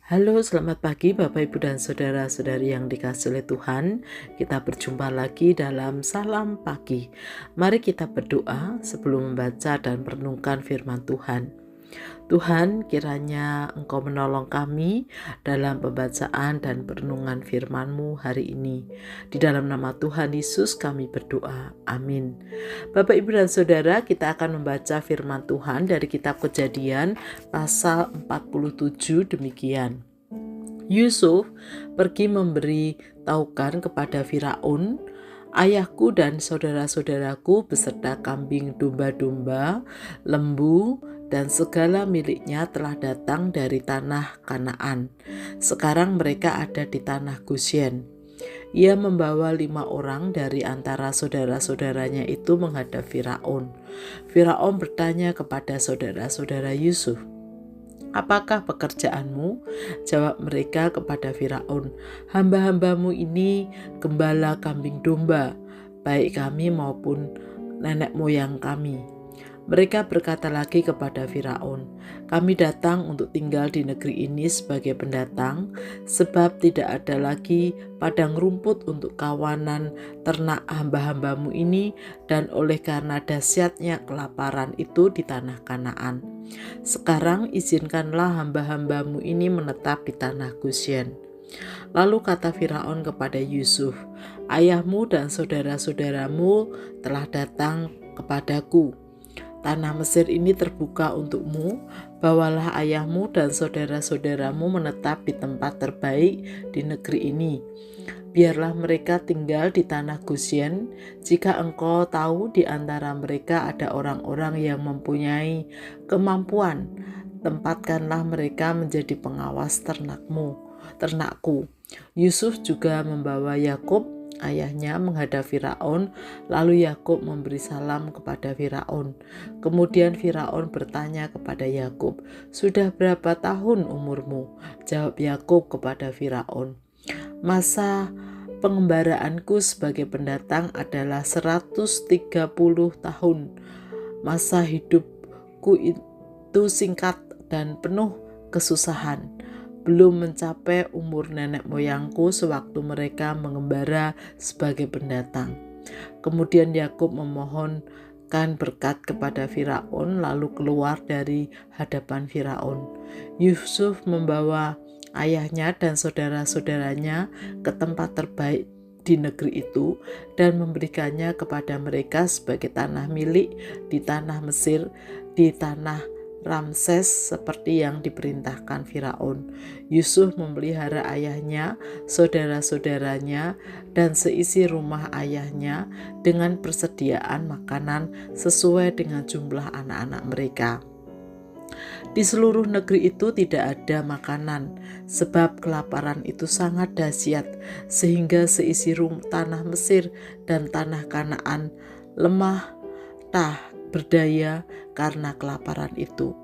Halo, selamat pagi Bapak, Ibu, dan Saudara-saudari yang dikasihi oleh Tuhan. Kita berjumpa lagi dalam Salam Pagi. Mari kita berdoa sebelum membaca dan merenungkan firman Tuhan. Tuhan, kiranya Engkau menolong kami dalam pembacaan dan perenungan firman-Mu hari ini. Di dalam nama Tuhan Yesus kami berdoa. Amin. Bapak, Ibu, dan Saudara, kita akan membaca firman Tuhan dari kitab Kejadian pasal 47 demikian. Yusuf pergi memberitahukan kepada Firaun, "Ayahku dan saudara-saudaraku beserta kambing domba-domba, lembu, dan segala miliknya telah datang dari tanah Kanaan. Sekarang mereka ada di tanah Gosyen." Ia membawa 5 orang dari antara saudara-saudaranya itu menghadap Firaun. Firaun bertanya kepada saudara-saudara Yusuf, "Apakah pekerjaanmu?" Jawab mereka kepada Firaun, "Hamba-hambamu ini gembala kambing domba, baik kami maupun nenek moyang kami." Mereka berkata lagi kepada Firaun, "Kami datang untuk tinggal di negeri ini sebagai pendatang, sebab tidak ada lagi padang rumput untuk kawanan ternak hamba-hambamu ini, dan oleh karena dahsyatnya kelaparan itu di tanah Kanaan. Sekarang izinkanlah hamba-hambamu ini menetap di tanah Gosyen." Lalu kata Firaun kepada Yusuf, "Ayahmu dan saudara-saudaramu telah datang kepadaku. Tanah Mesir ini terbuka untukmu, bawalah ayahmu dan saudara-saudaramu menetap di tempat terbaik di negeri ini. Biarlah mereka tinggal di tanah Gosyen. Jika engkau tahu di antara mereka ada orang-orang yang mempunyai kemampuan, tempatkanlah mereka menjadi pengawas ternakku." Yusuf juga membawa Yakub ayahnya menghadap Firaun, lalu Yakub memberi salam kepada Firaun. Kemudian Firaun bertanya kepada Yakub, "Sudah berapa tahun umurmu?" Jawab Yakub kepada Firaun, "Masa pengembaraanku sebagai pendatang adalah 130 tahun. Masa hidupku itu singkat dan penuh kesusahan, belum mencapai umur nenek moyangku sewaktu mereka mengembara sebagai pendatang." Kemudian Yakub memohonkan berkat kepada Firaun, lalu keluar dari hadapan Firaun. Yusuf membawa ayahnya dan saudara-saudaranya ke tempat terbaik di negeri itu dan memberikannya kepada mereka sebagai tanah milik di tanah Mesir, di tanah Ramses, seperti yang diperintahkan Firaun. Yusuf memelihara ayahnya, saudara-saudaranya, dan seisi rumah ayahnya dengan persediaan makanan sesuai dengan jumlah anak-anak mereka. Di seluruh negeri itu tidak ada makanan, sebab kelaparan itu sangat dahsyat, sehingga seisi tanah Mesir dan tanah Kanaan lemah tak berdaya karena kelaparan itu.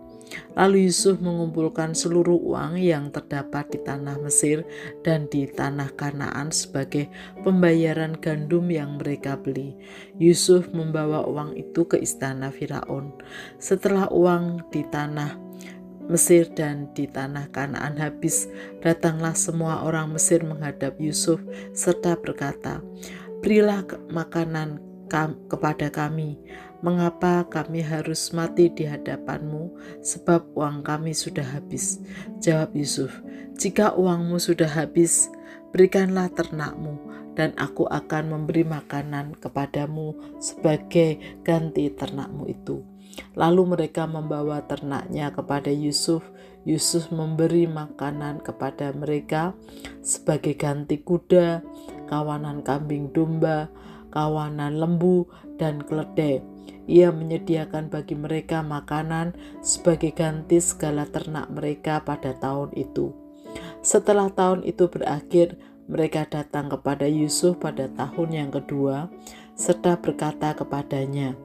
Lalu Yusuf mengumpulkan seluruh uang yang terdapat di tanah Mesir dan di tanah Kanaan sebagai pembayaran gandum yang mereka beli. Yusuf membawa uang itu ke istana Firaun. Setelah uang di tanah Mesir dan di tanah Kanaan habis, datanglah semua orang Mesir menghadap Yusuf serta berkata, "Berilah makanan kepada kami. Mengapa kami harus mati di hadapanmu? Sebab uang kami sudah habis." Jawab Yusuf, "Jika uangmu sudah habis, berikanlah ternakmu, dan aku akan memberi makanan kepadamu sebagai ganti ternakmu itu." Lalu mereka membawa ternaknya kepada Yusuf. Yusuf memberi makanan kepada mereka sebagai ganti kuda, kawanan kambing domba, kawanan lembu, dan keledai. Ia menyediakan bagi mereka makanan sebagai ganti segala ternak mereka pada tahun itu. Setelah tahun itu berakhir, mereka datang kepada Yusuf pada tahun yang kedua, serta berkata kepadanya,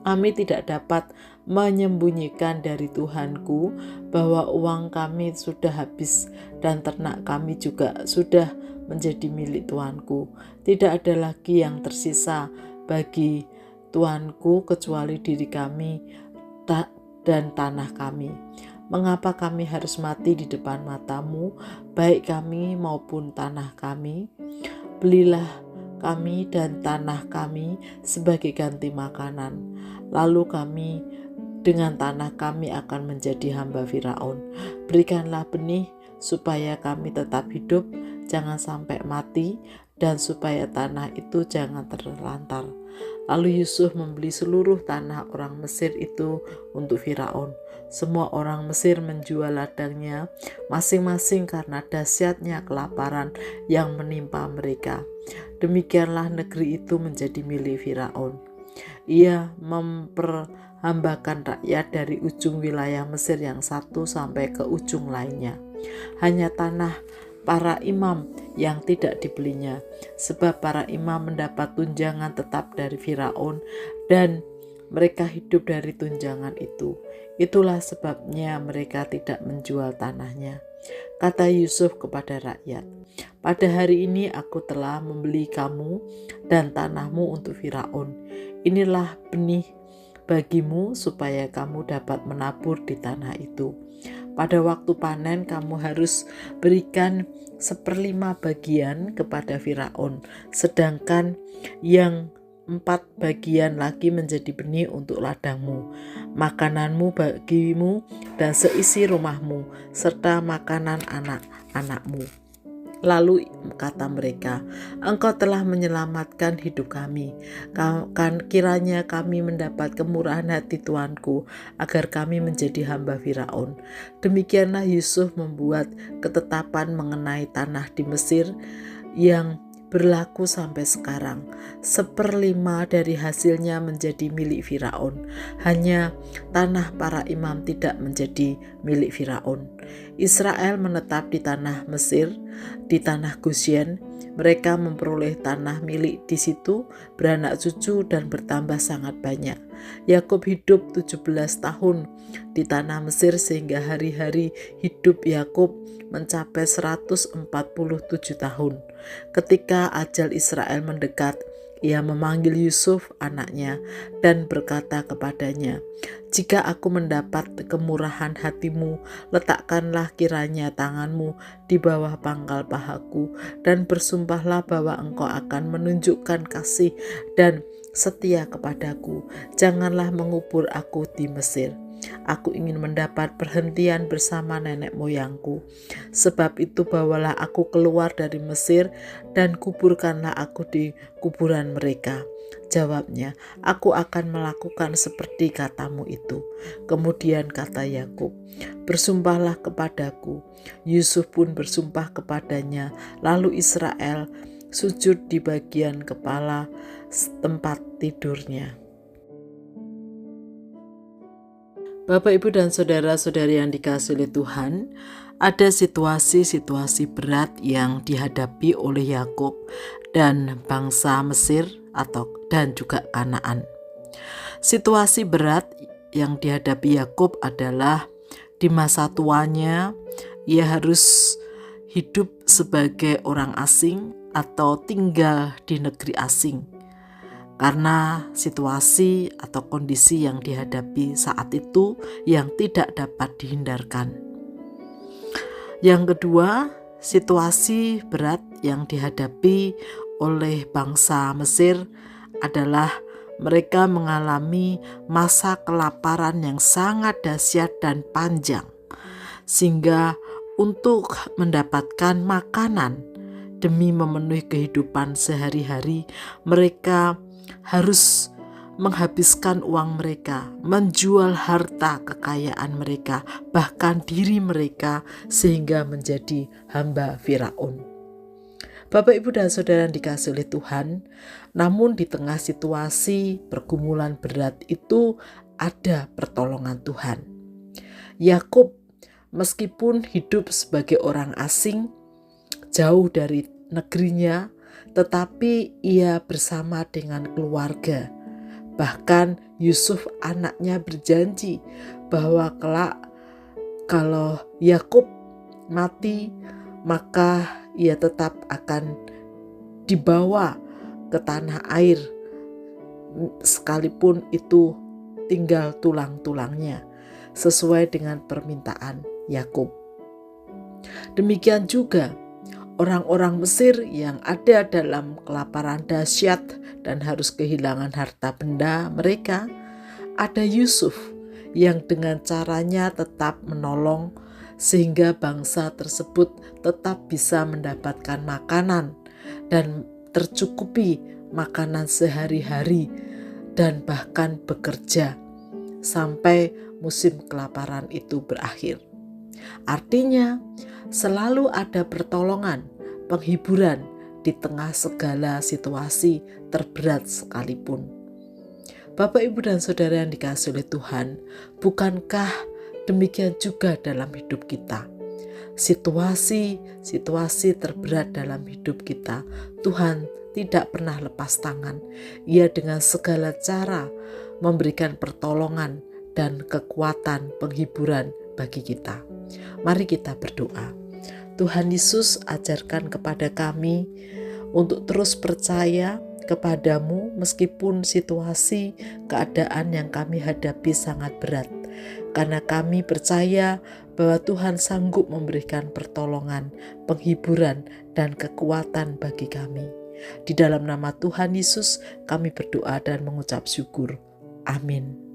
"Kami tidak dapat menyembunyikan dari Tuhanku bahwa uang kami sudah habis dan ternak kami juga sudah menjadi milik Tuanku. Tidak ada lagi yang tersisa bagi Tuanku kecuali diri kami dan tanah kami." Mengapa kami harus mati di depan matamu, baik kami maupun tanah kami? Belilah kami dan tanah kami sebagai ganti makanan. Lalu kami dengan tanah kami akan menjadi hamba Firaun. Berikanlah benih supaya kami tetap hidup, jangan sampai mati, dan supaya tanah itu jangan terlantar. Lalu Yusuf membeli seluruh tanah orang Mesir itu untuk Firaun. Semua orang Mesir menjual ladangnya masing-masing karena dahsyatnya kelaparan yang menimpa mereka. Demikianlah negeri itu menjadi milik Firaun. Ia memperhambakan rakyat dari ujung wilayah Mesir yang satu sampai ke ujung lainnya. Hanya tanah para imam yang tidak dibelinya, sebab para imam mendapat tunjangan tetap dari Firaun dan mereka hidup dari tunjangan itu. Itulah sebabnya mereka tidak menjual tanahnya. Kata Yusuf kepada rakyat, pada hari ini aku telah membeli kamu dan tanahmu untuk Firaun. Inilah benih bagimu supaya kamu dapat menabur di tanah itu. Pada waktu panen kamu harus berikan 1/5 bagian kepada Firaun, sedangkan yang 4 bagian lagi menjadi benih untuk ladangmu, makananmu bagimu dan seisi rumahmu, serta makanan anak-anakmu. Lalu kata mereka, engkau telah menyelamatkan hidup kami. Kiranya kami mendapat kemurahan hati Tuanku, agar kami menjadi hamba Firaun. Demikianlah Yusuf membuat ketetapan mengenai tanah di Mesir yang berlaku sampai sekarang. 1/5 dari hasilnya menjadi milik Firaun. Hanya tanah para imam tidak menjadi milik Firaun. Israel menetap di tanah Mesir, di tanah Gosyen. Mereka memperoleh tanah milik di situ, beranak cucu dan bertambah sangat banyak. Yakub hidup 17 tahun di tanah Mesir sehingga hari-hari hidup Yakub mencapai 147 tahun. Ketika ajal Israel mendekat, ia memanggil Yusuf anaknya dan berkata kepadanya, jika aku mendapat kemurahan hatimu, letakkanlah kiranya tanganmu di bawah pangkal pahaku dan bersumpahlah bahwa engkau akan menunjukkan kasih dan setia kepadaku. Janganlah mengubur aku di Mesir. Aku ingin mendapat perhentian bersama nenek moyangku. Sebab itu bawalah aku keluar dari Mesir dan kuburkanlah aku di kuburan mereka. Jawabnya, aku akan melakukan seperti katamu itu. Kemudian kata Yakub, bersumpahlah kepadaku. Yusuf pun bersumpah kepadanya. Lalu Israel sujud di bagian kepala tempat tidurnya. Bapak, Ibu, dan saudara-saudari yang dikasihi oleh Tuhan, ada situasi-situasi berat yang dihadapi oleh Yakub dan bangsa Mesir dan juga Kanaan. Situasi berat yang dihadapi Yakub adalah di masa tuanya ia harus hidup sebagai orang asing atau tinggal di negeri asing, karena situasi atau kondisi yang dihadapi saat itu yang tidak dapat dihindarkan. Yang kedua, situasi berat yang dihadapi oleh bangsa Mesir adalah mereka mengalami masa kelaparan yang sangat dahsyat dan panjang, sehingga untuk mendapatkan makanan demi memenuhi kehidupan sehari-hari, mereka harus menghabiskan uang mereka, menjual harta kekayaan mereka, bahkan diri mereka, sehingga menjadi hamba Firaun. Bapak, Ibu, dan saudara yang dikasihi oleh Tuhan, namun di tengah situasi pergumulan berat itu ada pertolongan Tuhan. Yakub meskipun hidup sebagai orang asing, jauh dari negerinya, tetapi ia bersama dengan keluarga. Bahkan Yusuf anaknya berjanji bahwa kelak kalau Yakub mati, maka ia tetap akan dibawa ke tanah air, sekalipun itu tinggal tulang-tulangnya. sesuai dengan permintaan Yakub. Demikian juga orang-orang Mesir yang ada dalam kelaparan dahsyat dan harus kehilangan harta benda mereka, ada Yusuf yang dengan caranya tetap menolong sehingga bangsa tersebut tetap bisa mendapatkan makanan dan tercukupi makanan sehari-hari dan bahkan bekerja sampai musim kelaparan itu berakhir. Artinya, selalu ada pertolongan, penghiburan di tengah segala situasi terberat sekalipun. Bapak, Ibu, dan Saudara yang dikasihi oleh Tuhan, bukankah demikian juga dalam hidup kita? Situasi terberat dalam hidup kita, Tuhan tidak pernah lepas tangan. Ia dengan segala cara memberikan pertolongan dan kekuatan penghiburan bagi kita. Mari kita berdoa. Tuhan Yesus, ajarkan kepada kami untuk terus percaya kepadamu meskipun situasi keadaan yang kami hadapi sangat berat. Karena kami percaya bahwa Tuhan sanggup memberikan pertolongan, penghiburan, dan kekuatan bagi kami. Di dalam nama Tuhan Yesus kami berdoa dan mengucap syukur. Amin.